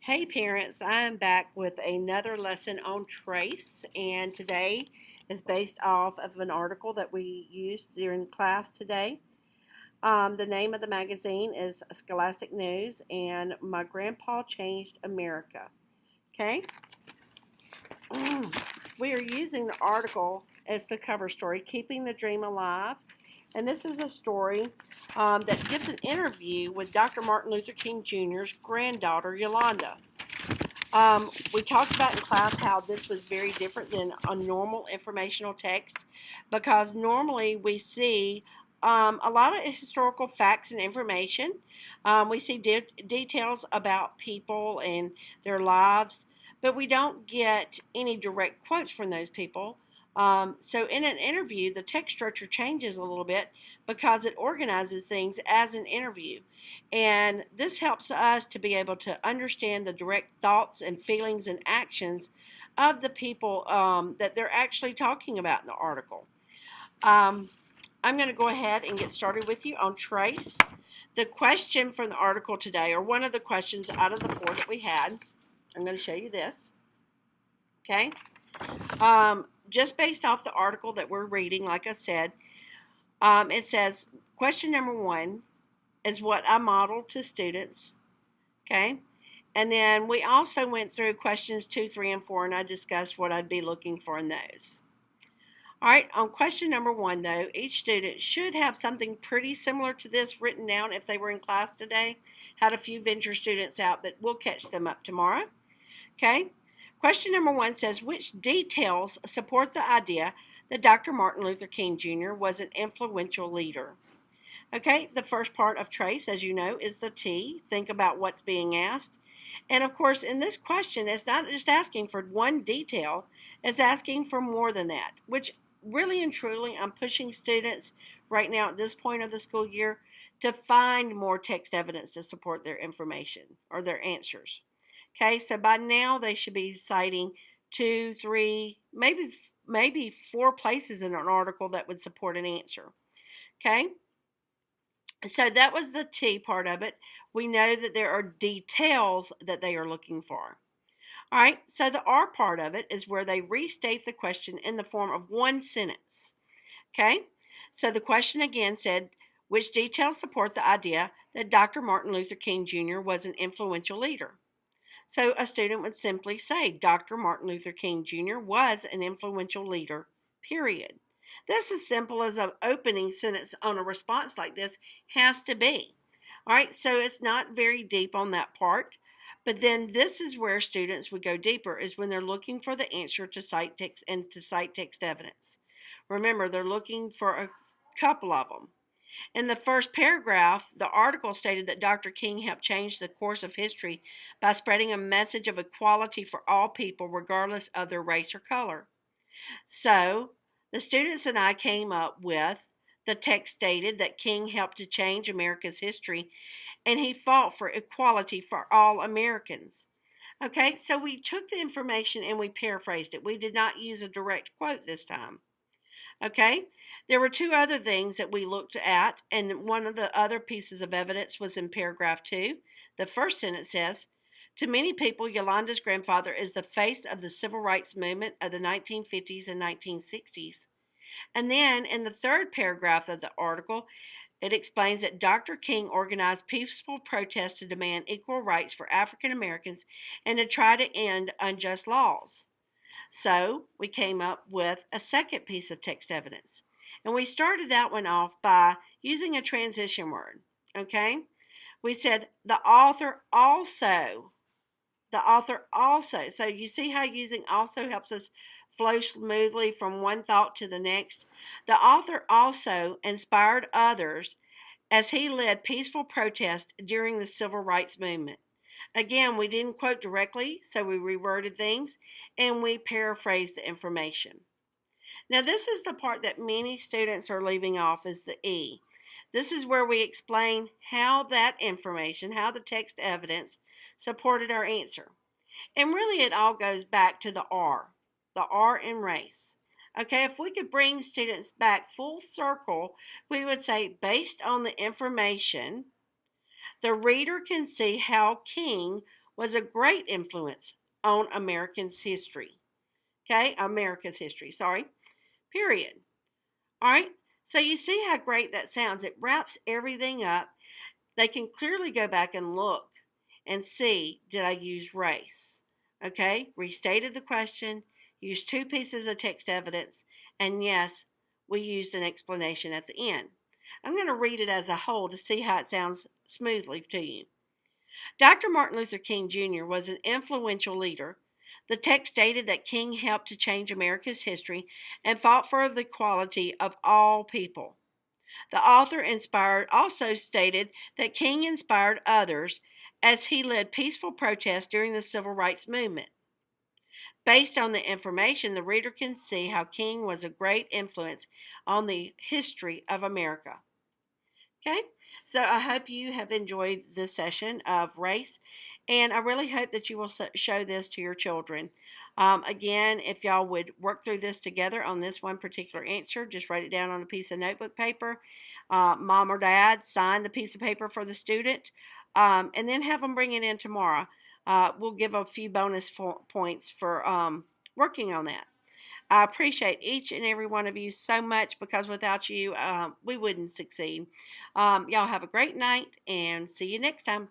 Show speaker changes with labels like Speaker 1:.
Speaker 1: Hey parents, I'm back with another lesson on trace, and today is based off of an article that we used during class today. The name of the magazine is Scholastic News, and My Grandpa Changed America. Okay, we are using the article as the cover story, Keeping the Dream Alive. And this is a story that gives an interview with Dr. Martin Luther King Jr.'s granddaughter, Yolanda. We talked about in class how this was very different than a normal informational text because normally we see a lot of historical facts and information. We see details about people and their lives, but we don't get any direct quotes from those people. So in an interview, the text structure changes a little bit because it organizes things as an interview. And this helps us to be able to understand the direct thoughts and feelings and actions of the people that they're actually talking about in the article. Um, I'm going to go ahead and get started with you on trace. The question from the article today, or one of the questions out of the four that we had, I'm going to show you this. Okay. Just based off the article that we're reading, like I said, it says, question number one is what I modeled to students. Okay. And then we also went through questions 2, 3, and 4, and I discussed what I'd be looking for in those. All right, on question number 1, though, each student should have something pretty similar to this written down if they were in class today. Had a few venture students out, but we'll catch them up tomorrow. Okay. Question number 1 says, which details support the idea that Dr. Martin Luther King Jr. was an influential leader? Okay, the first part of trace, as you know, is the T. Think about what's being asked. And of course, in this question, it's not just asking for one detail, it's asking for more than that, which really and truly I'm pushing students right now at this point of the school year to find more text evidence to support their information or their answers. Okay, so by now they should be citing 2, 3, maybe 4 places in an article that would support an answer. Okay, so that was the T part of it. We know that there are details that they are looking for. All right, so the R part of it is where they restate the question in the form of one sentence. Okay, so the question again said, which details support the idea that Dr. Martin Luther King Jr. was an influential leader? So a student would simply say, Dr. Martin Luther King Jr. was an influential leader, period. This is simple as an opening sentence on a response like this has to be. All right, so it's not very deep on that part. But then this is where students would go deeper, is when they're looking for the answer to cite text and to cite text evidence. Remember, they're looking for a couple of them. In the first paragraph, the article stated that Dr. King helped change the course of history by spreading a message of equality for all people, regardless of their race or color. So, the students and I came up with the text stated that King helped to change America's history and he fought for equality for all Americans. Okay, so we took the information and we paraphrased it. We did not use a direct quote this time. Okay, there were 2 other things that we looked at, and one of the other pieces of evidence was in paragraph 2. The first sentence says, to many people, Yolanda's grandfather is the face of the civil rights movement of the 1950s and 1960s. And then in the third paragraph of the article, it explains that Dr. King organized peaceful protests to demand equal rights for African Americans and to try to end unjust laws. So we came up with a second piece of text evidence. And we started that one off by using a transition word. Okay? We said the author also. So you see how using also helps us flow smoothly from one thought to the next? The author also inspired others as he led peaceful protest during the civil rights movement. Again, we didn't quote directly, so we reworded things and we paraphrased the information. Now, this is the part that many students are leaving off is the E. This is where we explain how that information, how the text evidence supported our answer. And really it all goes back to the R in race. Okay, if we could bring students back full circle, we would say based on the information, the reader can see how King was a great influence on Americans' history. Okay, America's history, sorry, period. All right, so you see how great that sounds. It wraps everything up. They can clearly go back and look and see, did I use race? Okay, restated the question, used two pieces of text evidence, and yes, we used an explanation at the end. I'm going to read it as a whole to see how it sounds smoothly to you. Dr. Martin Luther King Jr. was an influential leader. The text stated that King helped to change America's history and fought for the equality of all people. The author also stated that King inspired others as he led peaceful protests during the civil rights movement. Based on the information, the reader can see how King was a great influence on the history of America. Okay, so I hope you have enjoyed this session of race, and I really hope that you will show this to your children. Again, if y'all would work through this together on this one particular answer, just write it down on a piece of notebook paper. Mom or dad sign the piece of paper for the student, and then have them bring it in tomorrow. We'll give a few bonus points for working on that. I appreciate each and every one of you so much, because without you, we wouldn't succeed. Y'all have a great night, and see you next time.